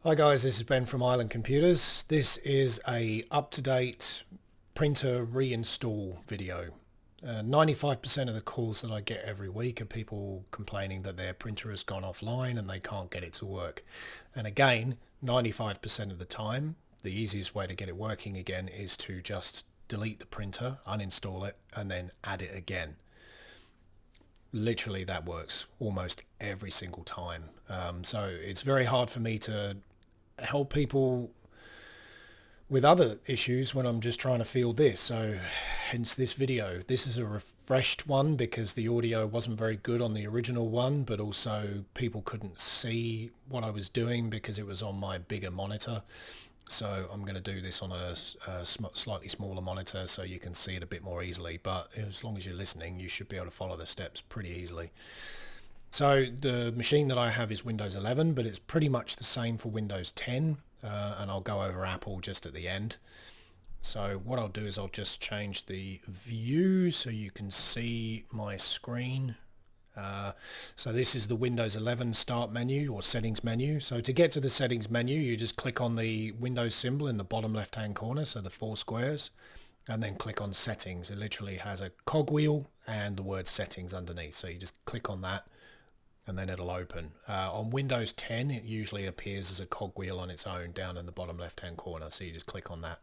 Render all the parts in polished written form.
Hi guys, this is Ben from Island Computers. This is a up-to-date printer reinstall video. 95% of the calls that I get every week are people complaining that their printer has gone offline and they can't get it to work. And again, 95% of the time, the easiest way to get it working again is to just delete the printer, uninstall it, and then add it again. Literally that works almost every single time. So it's very hard for me to help people with other issues when I'm just trying to field this. So hence this video. This is a refreshed one because the audio wasn't very good on the original one, but also people couldn't see what I was doing because it was on my bigger monitor. So I'm going to do this on a slightly smaller monitor so you can see it a bit more easily. But as long as you're listening, you should be able to follow the steps pretty easily. So the machine that I have is Windows 11, but it's pretty much the same for Windows 10. And I'll go over Apple just at the end. So what I'll do is I'll just change the view so you can see my screen. So this is the Windows 11 start menu or settings menu. So to get to the settings menu, you just click on the Windows symbol in the bottom left hand corner, so the 4 squares, and then click on settings. It literally has a cogwheel and the word settings underneath. So you just click on that and then it'll open. On Windows 10 it usually appears as a cogwheel on its own down in the bottom left hand corner, so you just click on that.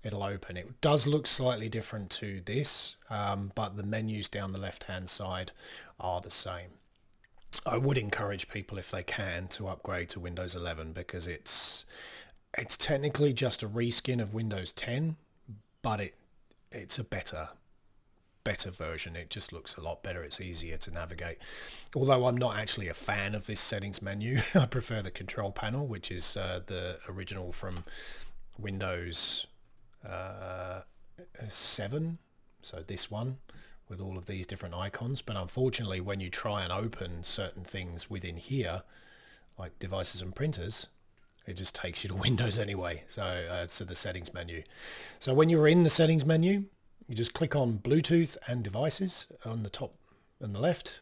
It'll open. It does look slightly different to this, but the menus down the left hand side are the same. I would encourage people, if they can, to upgrade to Windows 11 because it's technically just a reskin of Windows 10, but it's a better version. It just looks a lot better. It's easier to navigate. Although I'm not actually a fan of this settings menu. I prefer the control panel, which is the original from Windows 7, so this one with all of these different icons. But unfortunately, when you try and open certain things within here, like devices and printers, it just takes you to Windows anyway, so to the settings menu. So when you're in the settings menu, you just click on Bluetooth and devices on the top and the left,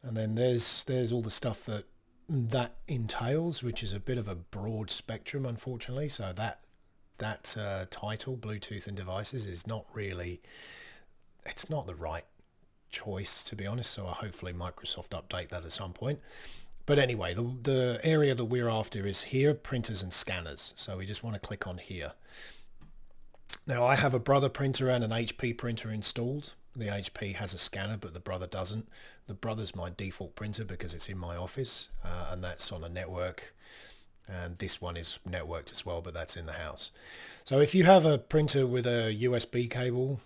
and then there's all the stuff that entails, which is a bit of a broad spectrum, unfortunately. So that title, Bluetooth and devices, is not really, it's not the right choice, to be honest. So hopefully Microsoft update that at some point. But anyway, the area that we're after is here, printers and scanners. So we just want to click on here. Now I have a Brother printer and an HP printer installed. The HP has a scanner, but the Brother doesn't. The Brother's my default printer because it's in my office, and that's on a network. And this one is networked as well, but that's in the house. So if you have a printer with a USB cable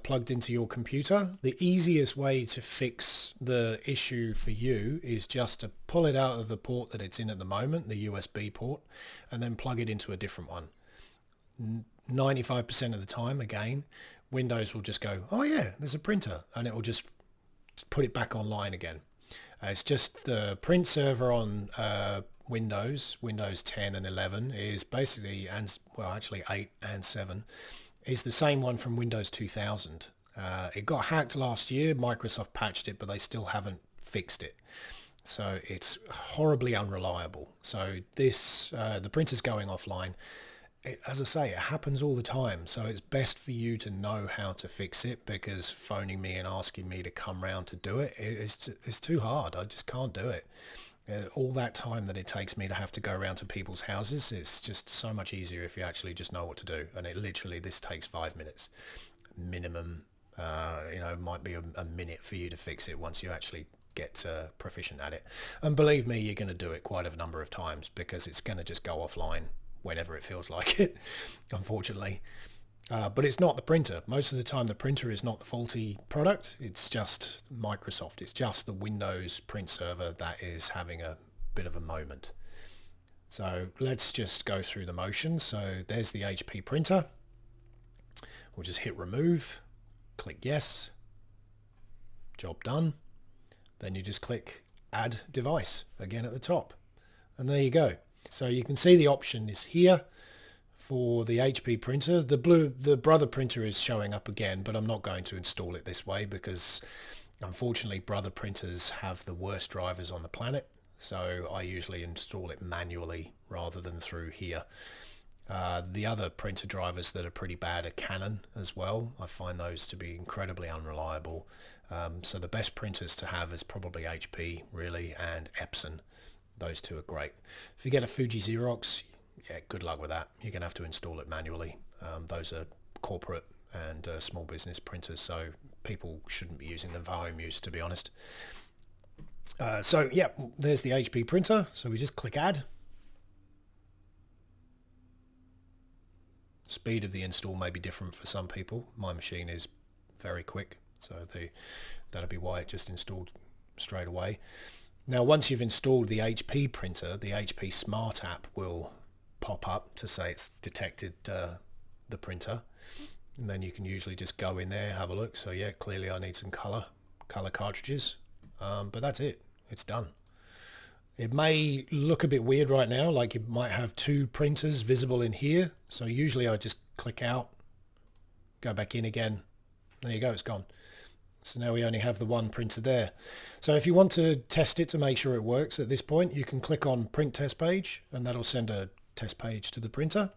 plugged into your computer, the easiest way to fix the issue for you is just to pull it out of the port that it's in at the moment, the USB port, and then plug it into a different one. 95% of the time, again, Windows will just go, oh yeah, there's a printer, and it will just put it back online again. It's just the print server on Windows 10 and 11 is basically, and well actually 8 and 7, is the same one from Windows 2000. It got hacked last year. Microsoft patched it, but they still haven't fixed it. So it's horribly unreliable. So this, the printer's going offline. As I say, it happens all the time, so it's best for you to know how to fix it, because phoning me and asking me to come round to do it, it's too hard. I just can't do it. All that time that it takes me to have to go around to people's houses, it's just so much easier if you actually just know what to do. And this takes 5 minutes minimum. Might be a minute for you to fix it once you actually get proficient at it. And believe me, you're going to do it quite a number of times because it's going to just go offline whenever it feels like it, unfortunately. But it's not the printer. Most of the time the printer is not the faulty product. It's just Microsoft. It's just the Windows print server that is having a bit of a moment. So let's just go through the motions. So there's the HP printer. We'll just hit remove, click yes, job done. Then you just click add device again at the top. And there you go. So you can see the option is here for the HP printer. The Brother printer is showing up again, but I'm not going to install it this way because unfortunately Brother printers have the worst drivers on the planet. So I usually install it manually rather than through here. The other printer drivers that are pretty bad are Canon as well. I find those to be incredibly unreliable. So the best printers to have is probably HP really, and Epson. Those two are great. If you get a Fuji Xerox, yeah, good luck with that. You're going to have to install it manually. Those are corporate and small business printers, so people shouldn't be using them for home use, to be honest. So yeah, there's the HP printer. So we just click add. Speed of the install may be different for some people. My machine is very quick, so that'll be why it just installed straight away. Now once you've installed the HP printer, the HP Smart app will pop up to say it's detected the printer, and then you can usually just go in there, have a look. So yeah, clearly I need some color cartridges, but that's it, it's done. It may look a bit weird right now, like you might have two printers visible in here. So usually I just click out, go back in again. There you go, it's gone. So now we only have the one printer there. So if you want to test it to make sure it works at this point, you can click on print test page, and that'll send a test page to the printer.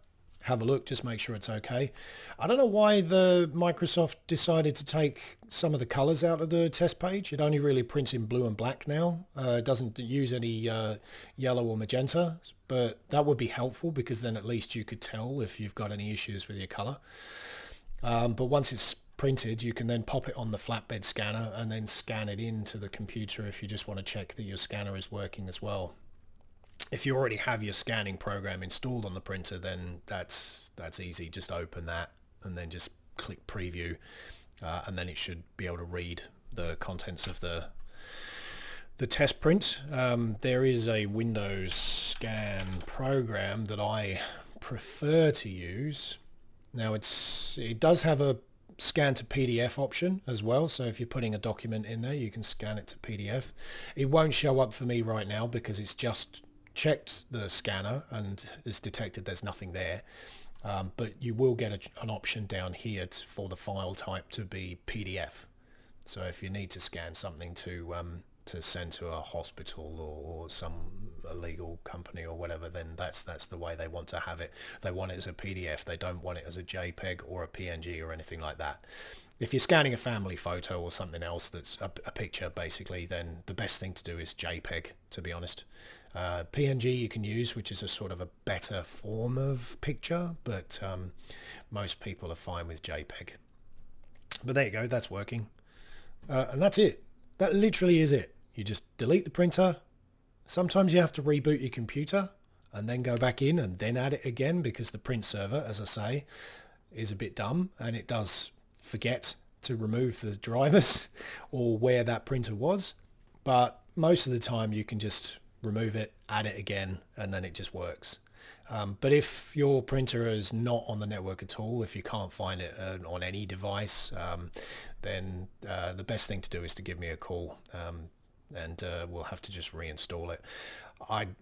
Have a look, just make sure it's okay. I don't know why the Microsoft decided to take some of the colors out of the test page. It only really prints in blue and black now. It doesn't use any yellow or magenta, but that would be helpful because then at least you could tell if you've got any issues with your color. But once it's printed, you can then pop it on the flatbed scanner and then scan it into the computer if you just want to check that your scanner is working as well. If you already have your scanning program installed on the printer, then that's easy. Just open that and then just click preview, and then it should be able to read the contents of the test print. There is a Windows scan program that I prefer to use. Now it does have a scan to PDF option as well, so if you're putting a document in there, you can scan it to PDF. It won't show up for me right now because it's just checked the scanner and it's detected there's nothing there, but you will get an option down here for the file type to be PDF. So if you need to scan something to send to a hospital or some illegal company or whatever, then that's the way they want to have it. They want it as a PDF. They don't want it as a JPEG or a PNG or anything like that. If you're scanning a family photo or something else that's a picture basically, then the best thing to do is JPEG, to be honest. PNG you can use, which is a sort of a better form of picture, but most people are fine with JPEG. But there you go, that's working. And that's it. That literally is it. You just delete the printer. Sometimes you have to reboot your computer and then go back in and then add it again, because the print server, as I say, is a bit dumb and it does forget to remove the drivers or where that printer was. But most of the time you can just remove it, add it again, and then it just works. But if your printer is not on the network at all, if you can't find it on any device, then the best thing to do is to give me a call, and we'll have to just reinstall it.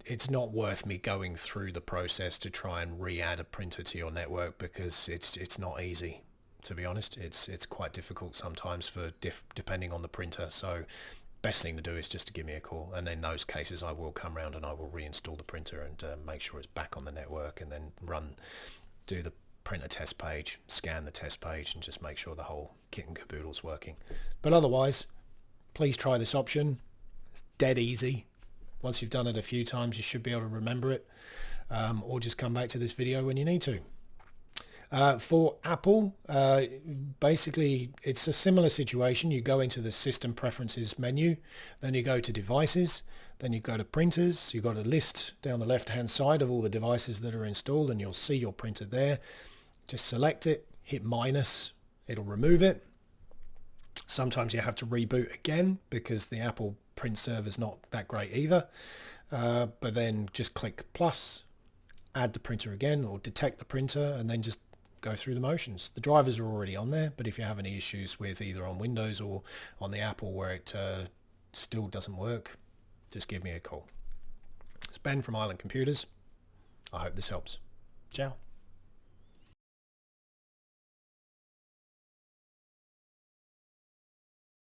It's not worth me going through the process to try and re-add a printer to your network, because it's not easy, to be honest. It's quite difficult sometimes for depending on the printer. So best thing to do is just to give me a call, and in those cases I will come around and I will reinstall the printer and make sure it's back on the network, and then do the printer test page, scan the test page, and just make sure the whole kit and caboodle's working. But otherwise, please try this option. It's dead easy. Once you've done it a few times, you should be able to remember it, or just come back to this video when you need to. For Apple, basically it's a similar situation. You go into the System Preferences menu, then you go to Devices, then you go to Printers. You've got a list down the left-hand side of all the devices that are installed, and you'll see your printer there. Just select it, hit minus, it'll remove it. Sometimes you have to reboot again because the Apple print server is not that great either. But then just click plus, add the printer again, or detect the printer, and then just go through the motions. The drivers are already on there, but if you have any issues with either on Windows or on the Apple where it still doesn't work, just give me a call. It's Ben from Island Computers. I hope this helps. Ciao.